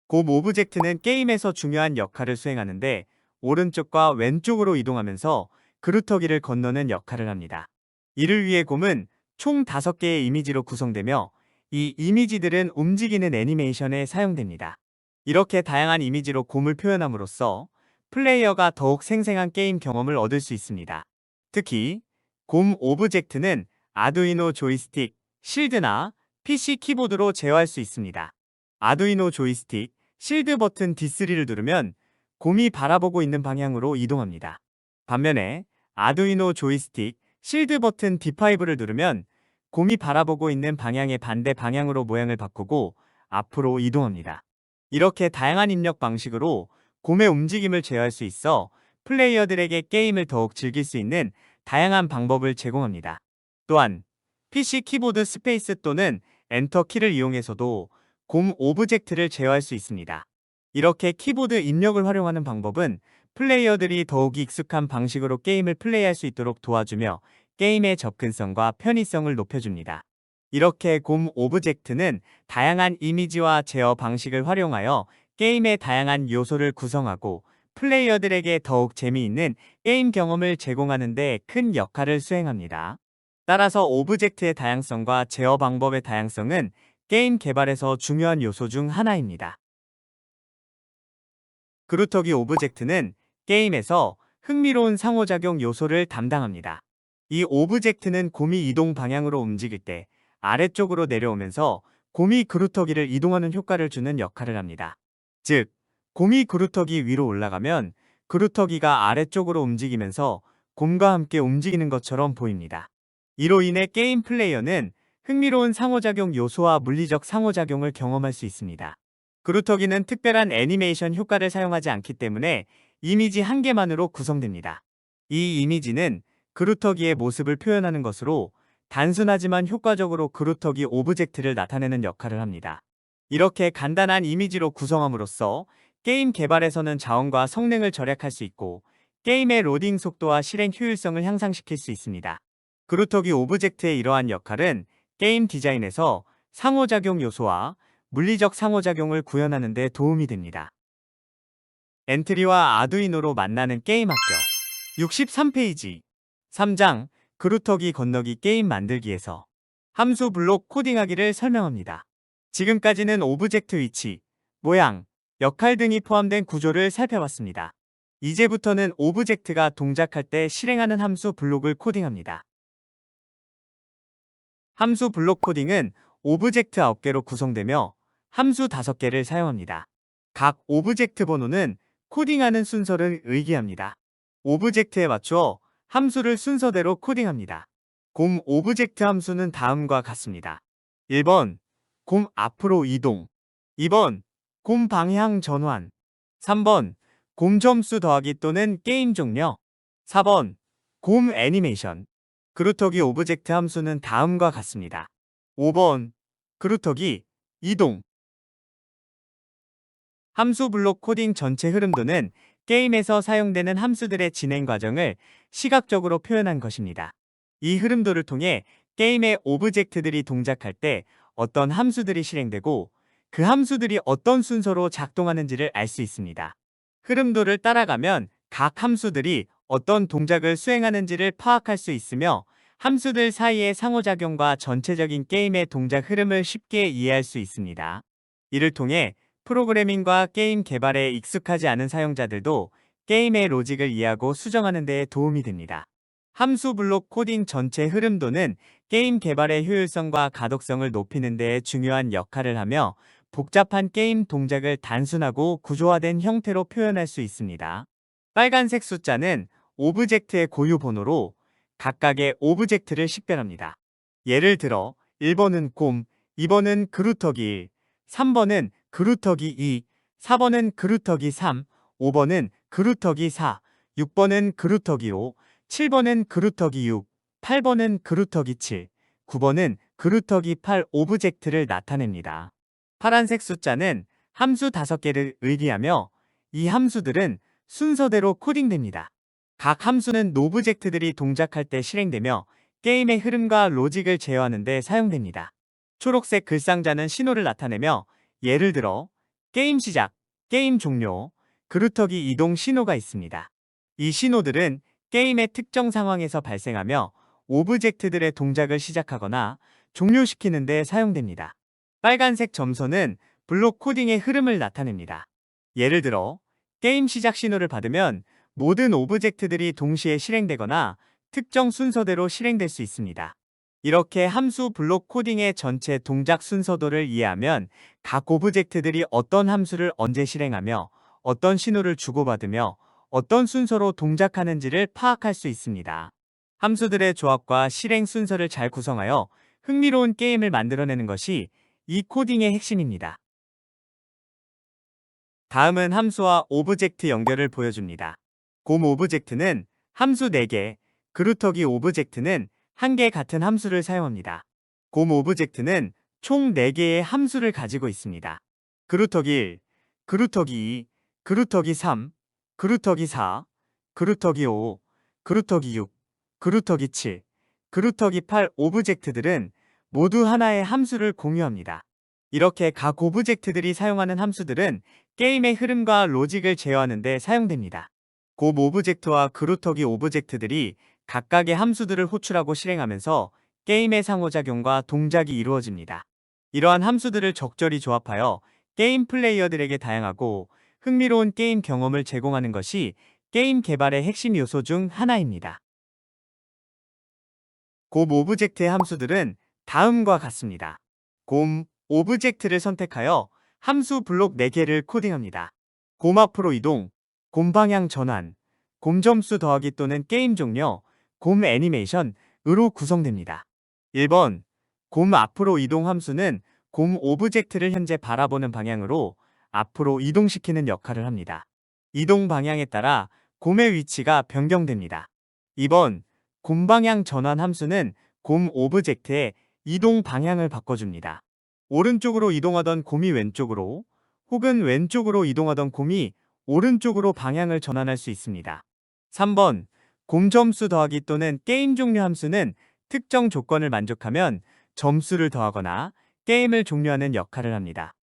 곰 오브젝트는 게임에서 중요한 역할을 수행하는데 오른쪽과 왼쪽으로 이동하면서 그루터기를 건너는 역할을 합니다. 이를 위해 곰은 총 5개의 이미지로 구성되며 이 이미지들은 움직이는 애니메이션에 사용됩니다. 이렇게 다양한 이미지로 곰을 표현함으로써 플레이어가 더욱 생생한 게임 경험을 얻을 수 있습니다. 특히 곰 오브젝트는 아두이노 조이스틱, 실드나 PC 키보드로 제어할 수 있습니다. 아두이노 조이스틱, 실드 버튼 D3를 누르면 곰이 바라보고 있는 방향으로 이동합니다. 반면에 아두이노 조이스틱, 실드 버튼 D5를 누르면 곰이 바라보고 있는 방향의 반대 방향으로 모양을 바꾸고 앞으로 이동합니다. 이렇게 다양한 입력 방식으로 곰의 움직임을 제어할 수 있어 플레이어들에게 게임을 더욱 즐길 수 있는 다양한 방법을 제공합니다. 또한 PC 키보드 스페이스 또는 엔터 키를 이용해서도 곰 오브젝트를 제어할 수 있습니다. 이렇게 키보드 입력을 활용하는 방법은 플레이어들이 더욱 익숙한 방식으로 게임을 플레이할 수 있도록 도와주며 게임의 접근성과 편의성을 높여줍니다. 이렇게 곰 오브젝트는 다양한 이미지와 제어 방식을 활용하여 게임의 다양한 요소를 구성하고 플레이어들에게 더욱 재미있는 게임 경험을 제공하는 데 큰 역할을 수행합니다. 따라서 오브젝트의 다양성과 제어 방법의 다양성은 게임 개발에서 중요한 요소 중 하나입니다. 그루터기 오브젝트는 게임에서 흥미로운 상호작용 요소를 담당합니다. 이 오브젝트는 곰이 이동 방향으로 움직일 때 아래쪽으로 내려오면서 곰이 그루터기를 이동하는 효과를 주는 역할을 합니다. 즉, 곰이 그루터기 위로 올라가면 그루터기가 아래쪽으로 움직이면서 곰과 함께 움직이는 것처럼 보입니다. 이로 인해 게임 플레이어는 흥미로운 상호작용 요소와 물리적 상호작용을 경험할 수 있습니다. 그루터기는 특별한 애니메이션 효과를 사용하지 않기 때문에 이미지 한 개만으로 구성됩니다. 이 이미지는 그루터기의 모습을 표현하는 것으로 단순하지만 효과적으로 그루터기 오브젝트를 나타내는 역할을 합니다. 이렇게 간단한 이미지로 구성함으로써 게임 개발에서는 자원과 성능을 절약할 수 있고 게임의 로딩 속도와 실행 효율성을 향상시킬 수 있습니다. 그루터기 오브젝트의 이러한 역할은 게임 디자인에서 상호작용 요소와 물리적 상호작용을 구현하는 데 도움이 됩니다. 엔트리와 아두이노로 만나는 게임 학교 63페이지 3장 그루터기 건너기 게임 만들기에서 함수 블록 코딩하기를 설명합니다. 지금까지는 오브젝트 위치, 모양, 역할 등이 포함된 구조를 살펴봤습니다. 이제부터는 오브젝트가 동작할 때 실행하는 함수 블록을 코딩합니다. 함수 블록 코딩은 오브젝트 9개로 구성되며 함수 5개를 사용합니다. 각 오브젝트 번호는 코딩하는 순서를 의미합니다. 오브젝트에 맞추어 함수를 순서대로 코딩합니다. 곰 오브젝트 함수는 다음과 같습니다. 1번 곰 앞으로 이동, 2번 곰 방향 전환, 3번 곰 점수 더하기 또는 게임 종료, 4번 곰 애니메이션. 그루터기 오브젝트 함수는 다음과 같습니다. 5번 그루터기 이동. 함수 블록 코딩 전체 흐름도는 게임에서 사용되는 함수들의 진행 과정을 시각적으로 표현한 것입니다. 이 흐름도를 통해 게임의 오브젝트들이 동작할 때 어떤 함수들이 실행되고 그 함수들이 어떤 순서로 작동하는지를 알 수 있습니다. 흐름도를 따라가면 각 함수들이 어떤 동작을 수행하는지를 파악할 수 있으며 함수들 사이의 상호작용과 전체적인 게임의 동작 흐름을 쉽게 이해할 수 있습니다. 이를 통해 프로그래밍과 게임 개발에 익숙하지 않은 사용자들도 게임의 로직을 이해하고 수정하는 데 도움이 됩니다. 함수 블록 코딩 전체 흐름도는 게임 개발의 효율성과 가독성을 높이는 데 중요한 역할을 하며 복잡한 게임 동작을 단순하고 구조화된 형태로 표현할 수 있습니다. 빨간색 숫자는 오브젝트의 고유 번호로 각각의 오브젝트를 식별합니다. 예를 들어 1번은 곰, 2번은 그루터기 1, 3번은 그루터기 2, 4번은 그루터기 3, 5번은 그루터기 4, 6번은 그루터기 5, 7번은 그루터기 6, 8번은 그루터기 7, 9번은 그루터기 8 오브젝트를 나타냅니다. 파란색 숫자는 함수 5개를 의미하며 이 함수들은 순서대로 코딩됩니다. 각 함수는 오브젝트들이 동작할 때 실행되며 게임의 흐름과 로직을 제어하는 데 사용됩니다. 초록색 글상자는 신호를 나타내며 예를 들어 게임 시작, 게임 종료, 그루터기 이동 신호가 있습니다. 이 신호들은 게임의 특정 상황에서 발생하며 오브젝트들의 동작을 시작하거나 종료시키는 데 사용됩니다. 빨간색 점선은 블록 코딩의 흐름을 나타냅니다. 예를 들어 게임 시작 신호를 받으면 모든 오브젝트들이 동시에 실행되거나 특정 순서대로 실행될 수 있습니다. 이렇게 함수 블록 코딩의 전체 동작 순서도를 이해하면 각 오브젝트들이 어떤 함수를 언제 실행하며 어떤 신호를 주고받으며 어떤 순서로 동작하는지를 파악할 수 있습니다. 함수들의 조합과 실행 순서를 잘 구성하여 흥미로운 게임을 만들어내는 것이 이 코딩의 핵심입니다. 다음은 함수와 오브젝트 연결을 보여줍니다. 곰 오브젝트는 함수 4개, 그루터기 오브젝트는 1개 같은 함수를 사용합니다. 곰 오브젝트는 총 4개의 함수를 가지고 있습니다. 그루터기 1, 그루터기 2, 그루터기 3, 그루터기 4, 그루터기 5, 그루터기 6, 그루터기 7, 그루터기 8 오브젝트들은 모두 하나의 함수를 공유합니다. 이렇게 각 오브젝트들이 사용하는 함수들은 게임의 흐름과 로직을 제어하는 데 사용됩니다. 곰 오브젝트와 그루터기 오브젝트들이 각각의 함수들을 호출하고 실행하면서 게임의 상호작용과 동작이 이루어집니다. 이러한 함수들을 적절히 조합하여 게임 플레이어들에게 다양하고 흥미로운 게임 경험을 제공하는 것이 게임 개발의 핵심 요소 중 하나입니다. 곰 오브젝트의 함수들은 다음과 같습니다. 곰 오브젝트를 선택하여 함수 블록 4개를 코딩합니다. 곰 앞으로 이동, 곰 방향 전환, 곰 점수 더하기 또는 게임 종료, 곰 애니메이션으로 구성됩니다. 1번 곰 앞으로 이동 함수는 곰 오브젝트를 현재 바라보는 방향으로 앞으로 이동시키는 역할을 합니다. 이동 방향에 따라 곰의 위치가 변경됩니다. 2번 곰 방향 전환 함수는 곰 오브젝트의 이동 방향을 바꿔줍니다. 오른쪽으로 이동하던 곰이 왼쪽으로 혹은 왼쪽으로 이동하던 곰이 오른쪽으로 방향을 전환할 수 있습니다. 3번 곰 점수 더하기 또는 게임 종료 함수는 특정 조건을 만족하면 점수를 더하거나 게임을 종료하는 역할을 합니다.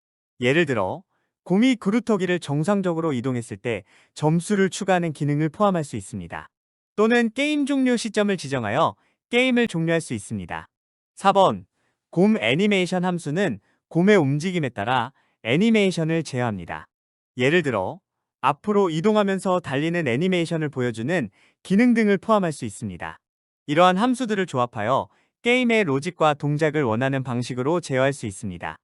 예를 들어 곰이 그루터기를 정상적으로 이동했을 때 점수를 추가하는 기능을 포함할 수 있습니다. 또는 게임 종료 시점을 지정하여 게임을 종료할 수 있습니다. 4번 곰 애니메이션 함수는 곰의 움직임에 따라 애니메이션을 제어합니다. 예를 들어 앞으로 이동하면서 달리는 애니메이션을 보여주는 기능 등을 포함할 수 있습니다. 이러한 함수들을 조합하여 게임의 로직과 동작을 원하는 방식으로 제어할 수 있습니다.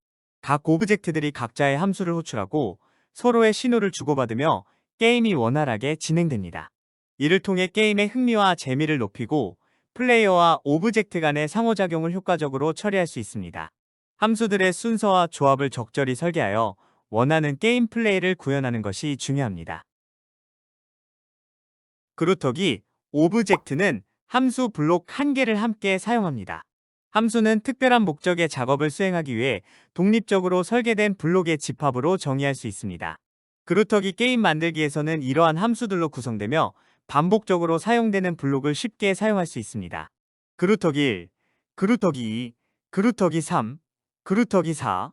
각 오브젝트들이 각자의 함수를 호출하고 서로의 신호를 주고받으며 게임이 원활하게 진행됩니다. 이를 통해 게임의 흥미와 재미를 높이고 플레이어와 오브젝트 간의 상호작용을 효과적으로 처리할 수 있습니다. 함수들의 순서와 조합을 적절히 설계하여 원하는 게임 플레이를 구현하는 것이 중요합니다. 그루터기 오브젝트는 함수 블록 1개를 함께 사용합니다. 함수는 특별한 목적의 작업을 수행하기 위해 독립적으로 설계된 블록의 집합으로 정의할 수 있습니다. 그루터기 게임 만들기에서는 이러한 함수들로 구성되며 반복적으로 사용되는 블록을 쉽게 사용할 수 있습니다. 그루터기 1, 그루터기 2, 그루터기 3, 그루터기 4,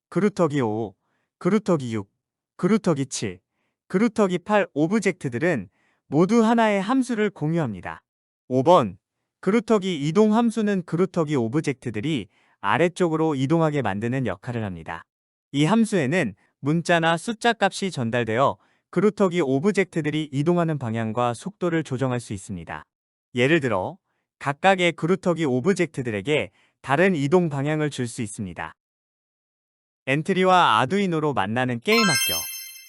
그루터기 5, 그루터기 6, 그루터기 7, 그루터기 8 오브젝트들은 모두 하나의 함수를 공유합니다. 5번 그루터기 이동 함수는 그루터기 오브젝트들이 아래쪽으로 이동하게 만드는 역할을 합니다. 이 함수에는 문자나 숫자 값이 전달되어 그루터기 오브젝트들이 이동하는 방향과 속도를 조정할 수 있습니다. 예를 들어 각각의 그루터기 오브젝트들에게 다른 이동 방향을 줄 수 있습니다. 엔트리와 아두이노로 만나는 게임 학교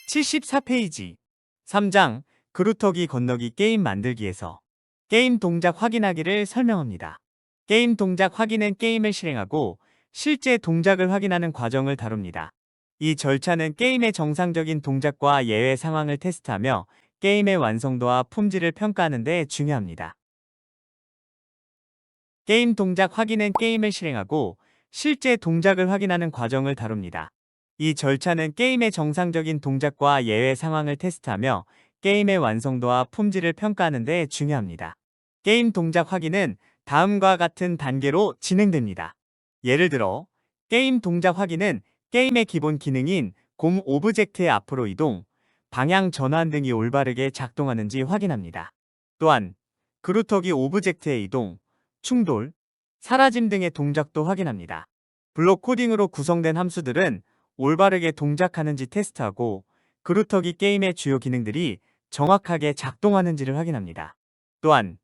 74페이지 3장 그루터기 건너기 게임 만들기에서 게임 동작 확인하기를 설명합니다. 게임 동작 확인은 게임을 실행하고 실제 동작을 확인하는 과정을 다룹니다. 이 절차는 게임의 정상적인 동작과 예외 상황을 테스트하며 게임의 완성도와 품질을 평가하는 데 중요합니다. 게임 동작 확인은 게임을 실행하고 실제 동작을 확인하는 과정을 다룹니다. 이 절차는 게임의 정상적인 동작과 예외 상황을 테스트하며 게임의 완성도와 품질을 평가하는 데 중요합니다. 게임 동작 확인은 다음과 같은 단계로 진행됩니다. 예를 들어, 게임 동작 확인은 게임의 기본 기능인 곰 오브젝트의 앞으로 이동, 방향 전환 등이 올바르게 작동하는지 확인합니다. 또한 그루터기 오브젝트의 이동, 충돌, 사라짐 등의 동작도 확인합니다. 블록 코딩으로 구성된 함수들은 올바르게 동작하는지 테스트하고 그루터기 게임의 주요 기능들이 정확하게 작동하는지를 확인합니다. 또한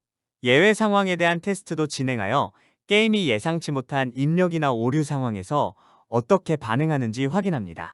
예외 상황에 대한 테스트도 진행하여 게임이 예상치 못한 입력이나 오류 상황에서 어떻게 반응하는지 확인합니다.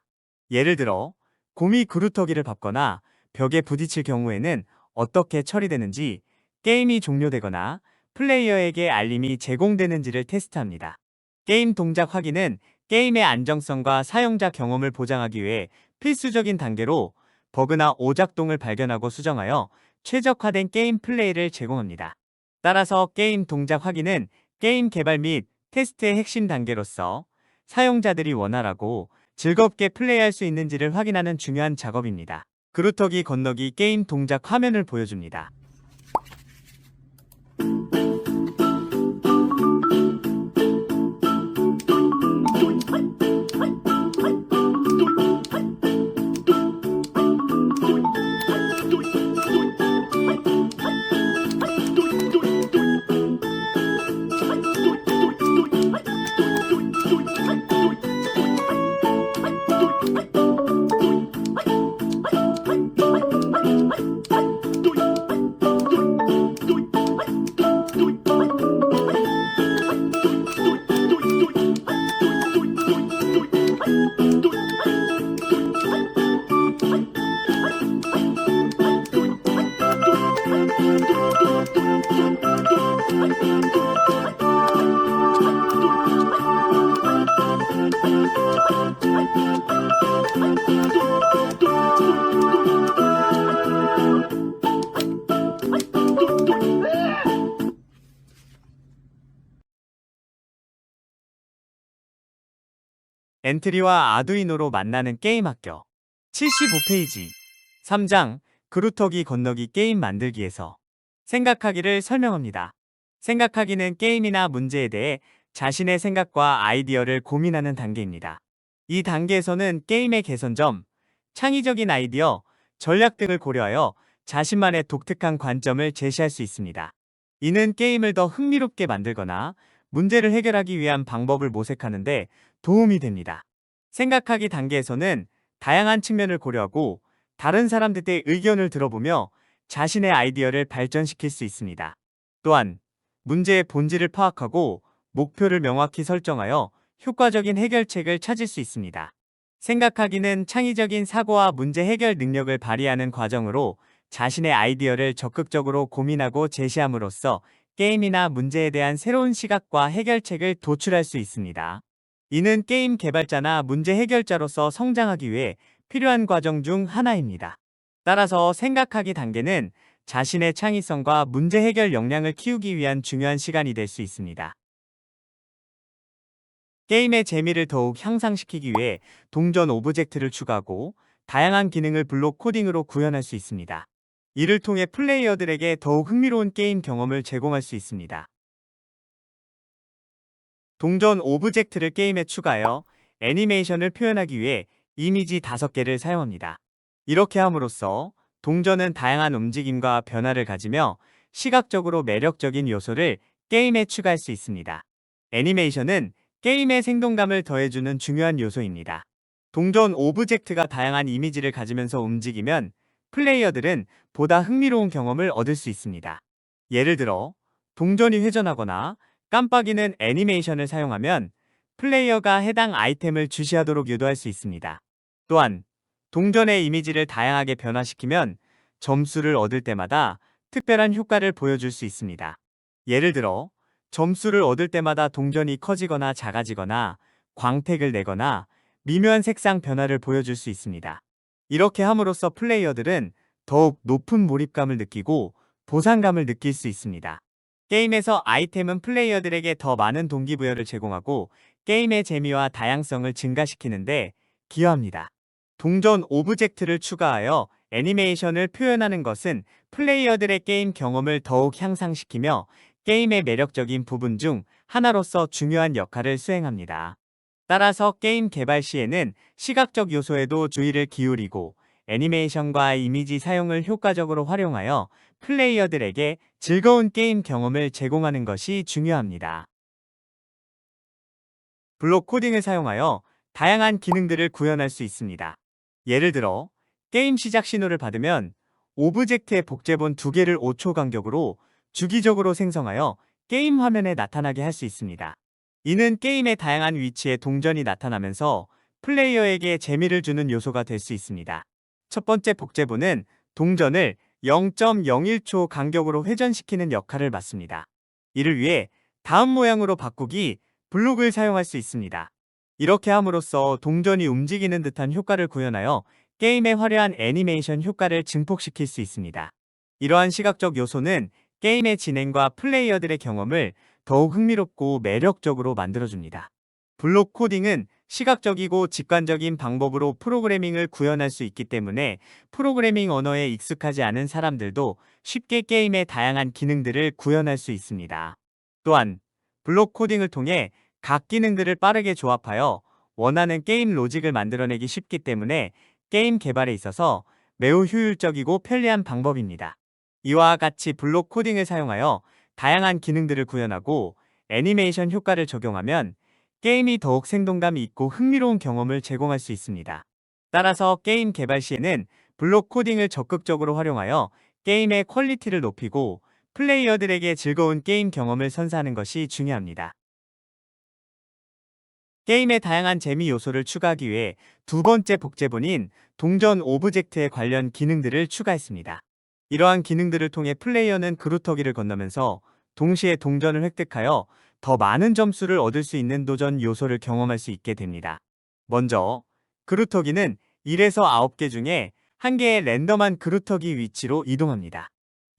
예를 들어, 곰이 그루터기를 밟거나 벽에 부딪힐 경우에는 어떻게 처리되는지, 게임이 종료되거나 플레이어에게 알림이 제공되는지를 테스트합니다. 게임 동작 확인은 게임의 안정성과 사용자 경험을 보장하기 위해 필수적인 단계로 버그나 오작동을 발견하고 수정하여 최적화된 게임 플레이를 제공합니다. 따라서 게임 동작 확인은 게임 개발 및 테스트의 핵심 단계로서 사용자들이 원활하고 즐겁게 플레이할 수 있는지를 확인하는 중요한 작업입니다. 그루터기 건너기 게임 동작 화면을 보여줍니다. 엔트리와 아두이노로 만나는 게임 학교 75페이지 3장 그루터기 건너기 게임 만들기에서 생각하기를 설명합니다. 생각하기는 게임이나 문제에 대해 자신의 생각과 아이디어를 고민하는 단계입니다. 이 단계에서는 게임의 개선점, 창의적인 아이디어, 전략 등을 고려하여 자신만의 독특한 관점을 제시할 수 있습니다. 이는 게임을 더 흥미롭게 만들거나 문제를 해결하기 위한 방법을 모색하는 데 도움이 됩니다. 생각하기 단계에서는 다양한 측면을 고려하고 다른 사람들의 의견을 들어보며 자신의 아이디어를 발전시킬 수 있습니다. 또한 문제의 본질을 파악하고 목표를 명확히 설정하여 효과적인 해결책을 찾을 수 있습니다. 생각하기는 창의적인 사고와 문제 해결 능력을 발휘하는 과정으로 자신의 아이디어를 적극적으로 고민하고 제시함으로써 게임이나 문제에 대한 새로운 시각과 해결책을 도출할 수 있습니다. 이는 게임 개발자나 문제 해결자로서 성장하기 위해 필요한 과정 중 하나입니다. 따라서 생각하기 단계는 자신의 창의성과 문제 해결 역량을 키우기 위한 중요한 시간이 될 수 있습니다. 게임의 재미를 더욱 향상시키기 위해 동전 오브젝트를 추가하고 다양한 기능을 블록 코딩으로 구현할 수 있습니다. 이를 통해 플레이어들에게 더욱 흥미로운 게임 경험을 제공할 수 있습니다. 동전 오브젝트를 게임에 추가하여 애니메이션을 표현하기 위해 이미지 5개를 사용합니다. 이렇게 함으로써 동전은 다양한 움직임과 변화를 가지며 시각적으로 매력적인 요소를 게임에 추가할 수 있습니다. 애니메이션은 게임의 생동감을 더해주는 중요한 요소입니다. 동전 오브젝트가 다양한 이미지를 가지면서 움직이면 플레이어들은 보다 흥미로운 경험을 얻을 수 있습니다. 예를 들어 동전이 회전하거나 깜빡이는 애니메이션을 사용하면 플레이어가 해당 아이템을 주시하도록 유도할 수 있습니다. 또한 동전의 이미지를 다양하게 변화시키면 점수를 얻을 때마다 특별한 효과를 보여줄 수 있습니다. 예를 들어 점수를 얻을 때마다 동전이 커지거나 작아지거나 광택을 내거나 미묘한 색상 변화를 보여줄 수 있습니다. 이렇게 함으로써 플레이어들은 더욱 높은 몰입감을 느끼고 보상감을 느낄 수 있습니다. 게임에서 아이템은 플레이어들에게 더 많은 동기부여를 제공하고 게임의 재미와 다양성을 증가시키는데 기여합니다. 동전 오브젝트를 추가하여 애니메이션을 표현하는 것은 플레이어들의 게임 경험을 더욱 향상시키며 게임의 매력적인 부분 중 하나로서 중요한 역할을 수행합니다. 따라서 게임 개발 시에는 시각적 요소에도 주의를 기울이고 애니메이션과 이미지 사용을 효과적으로 활용하여 플레이어들에게 즐거운 게임 경험을 제공하는 것이 중요합니다. 블록 코딩을 사용하여 다양한 기능들을 구현할 수 있습니다. 예를 들어 게임 시작 신호를 받으면 오브젝트의 복제본 2개를 5초 간격으로 주기적으로 생성하여 게임 화면에 나타나게 할 수 있습니다. 이는 게임의 다양한 위치에 동전이 나타나면서 플레이어에게 재미를 주는 요소가 될 수 있습니다. 첫 번째 복제본은 동전을 0.01초 간격으로 회전시키는 역할을 맡습니다. 이를 위해 다음 모양으로 바꾸기 블록을 사용할 수 있습니다. 이렇게 함으로써 동전이 움직이는 듯한 효과를 구현하여 게임의 화려한 애니메이션 효과를 증폭시킬 수 있습니다. 이러한 시각적 요소는 게임의 진행과 플레이어들의 경험을 더욱 흥미롭고 매력적으로 만들어줍니다. 블록 코딩은 시각적이고 직관적인 방법으로 프로그래밍을 구현할 수 있기 때문에 프로그래밍 언어에 익숙하지 않은 사람들도 쉽게 게임의 다양한 기능들을 구현할 수 있습니다. 또한 블록 코딩을 통해 각 기능들을 빠르게 조합하여 원하는 게임 로직을 만들어내기 쉽기 때문에 게임 개발에 있어서 매우 효율적이고 편리한 방법입니다. 이와 같이 블록 코딩을 사용하여 다양한 기능들을 구현하고 애니메이션 효과를 적용하면 게임이 더욱 생동감이 있고 흥미로운 경험을 제공할 수 있습니다. 따라서 게임 개발 시에는 블록 코딩을 적극적으로 활용하여 게임의 퀄리티를 높이고 플레이어들에게 즐거운 게임 경험을 선사하는 것이 중요합니다. 게임의 다양한 재미 요소를 추가하기 위해 두 번째 복제본인 동전 오브젝트에 관련 기능들을 추가했습니다. 이러한 기능들을 통해 플레이어는 그루터기를 건너면서 동시에 동전을 획득하여 더 많은 점수를 얻을 수 있는 도전 요소를 경험할 수 있게 됩니다. 먼저 그루터기는 1에서 9개 중에 1개의 랜덤한 그루터기 위치로 이동합니다.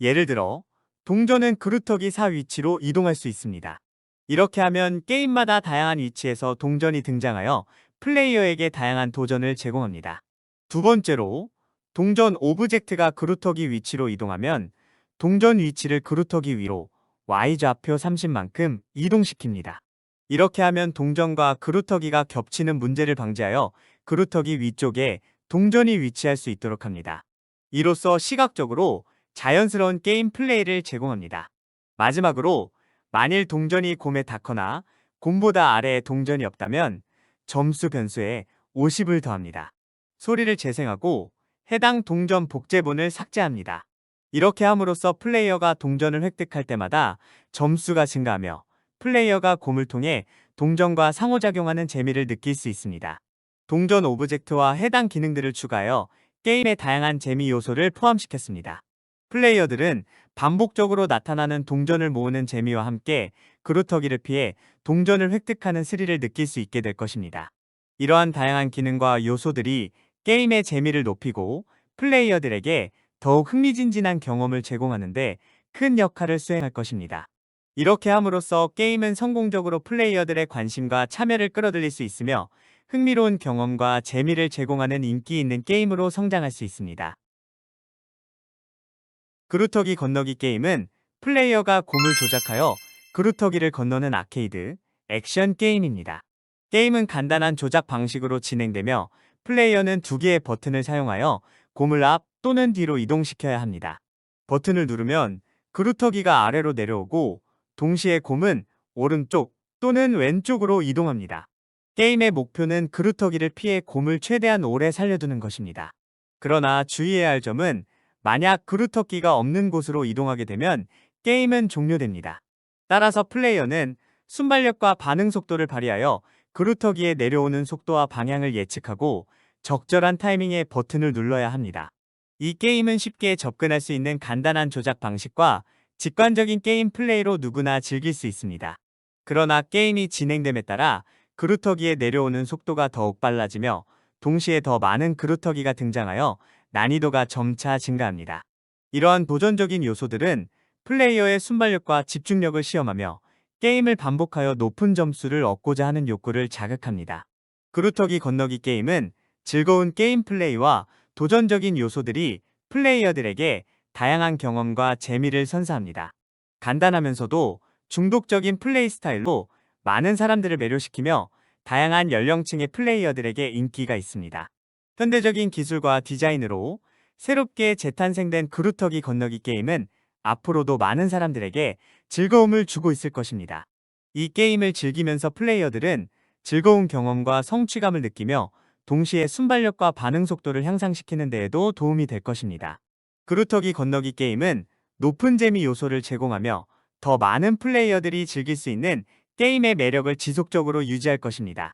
예를 들어 동전은 그루터기 4 위치로 이동할 수 있습니다. 이렇게 하면 게임마다 다양한 위치에서 동전이 등장하여 플레이어에게 다양한 도전을 제공합니다. 두 번째로 동전 오브젝트가 그루터기 위치로 이동하면 동전 위치를 그루터기 위로 Y좌표 30만큼 이동시킵니다. 이렇게 하면 동전과 그루터기가 겹치는 문제를 방지하여 그루터기 위쪽에 동전이 위치할 수 있도록 합니다. 이로써 시각적으로 자연스러운 게임 플레이를 제공합니다. 마지막으로 만일 동전이 곰에 닿거나 곰보다 아래에 동전이 없다면 점수 변수에 50을 더합니다. 소리를 재생하고 해당 동전 복제본을 삭제합니다. 이렇게 함으로써 플레이어가 동전을 획득할 때마다 점수가 증가하며 플레이어가 곰을 통해 동전과 상호작용하는 재미를 느낄 수 있습니다. 동전 오브젝트와 해당 기능들을 추가하여 게임의 다양한 재미 요소를 포함시켰습니다. 플레이어들은 반복적으로 나타나는 동전을 모으는 재미와 함께 그루터기를 피해 동전을 획득하는 스릴을 느낄 수 있게 될 것입니다. 이러한 다양한 기능과 요소들이 게임의 재미를 높이고 플레이어들에게 더욱 흥미진진한 경험을 제공하는데 큰 역할을 수행할 것입니다. 이렇게 함으로써 게임은 성공적으로 플레이어들의 관심과 참여를 끌어들일 수 있으며 흥미로운 경험과 재미를 제공하는 인기 있는 게임으로 성장할 수 있습니다. 그루터기 건너기 게임은 플레이어가 곰을 조작하여 그루터기를 건너는 아케이드, 액션 게임입니다. 게임은 간단한 조작 방식으로 진행되며 플레이어는 2개의 버튼을 사용하여 곰을 앞 또는 뒤로 이동시켜야 합니다. 버튼을 누르면 그루터기가 아래로 내려오고 동시에 곰은 오른쪽 또는 왼쪽으로 이동합니다. 게임의 목표는 그루터기를 피해 곰을 최대한 오래 살려두는 것입니다. 그러나 주의해야 할 점은 만약 그루터기가 없는 곳으로 이동하게 되면 게임은 종료됩니다. 따라서 플레이어는 순발력과 반응 속도를 발휘하여 그루터기에 내려오는 속도와 방향을 예측하고 적절한 타이밍에 버튼을 눌러야 합니다. 이 게임은 쉽게 접근할 수 있는 간단한 조작 방식과 직관적인 게임 플레이로 누구나 즐길 수 있습니다. 그러나 게임이 진행됨에 따라 그루터기에 내려오는 속도가 더욱 빨라지며 동시에 더 많은 그루터기가 등장하여 난이도가 점차 증가합니다. 이러한 도전적인 요소들은 플레이어의 순발력과 집중력을 시험하며 게임을 반복하여 높은 점수를 얻고자 하는 욕구를 자극합니다. 그루터기 건너기 게임은 즐거운 게임 플레이와 도전적인 요소들이 플레이어들에게 다양한 경험과 재미를 선사합니다. 간단하면서도 중독적인 플레이 스타일로 많은 사람들을 매료시키며 다양한 연령층의 플레이어들에게 인기가 있습니다. 현대적인 기술과 디자인으로 새롭게 재탄생된 그루터기 건너기 게임은 앞으로도 많은 사람들에게 즐거움을 주고 있을 것입니다. 이 게임을 즐기면서 플레이어들은 즐거운 경험과 성취감을 느끼며 동시에 순발력과 반응 속도를 향상시키는 데에도 도움이 될 것입니다. 그루터기 건너기 게임은 높은 재미 요소를 제공하며 더 많은 플레이어들이 즐길 수 있는 게임의 매력을 지속적으로 유지할 것입니다.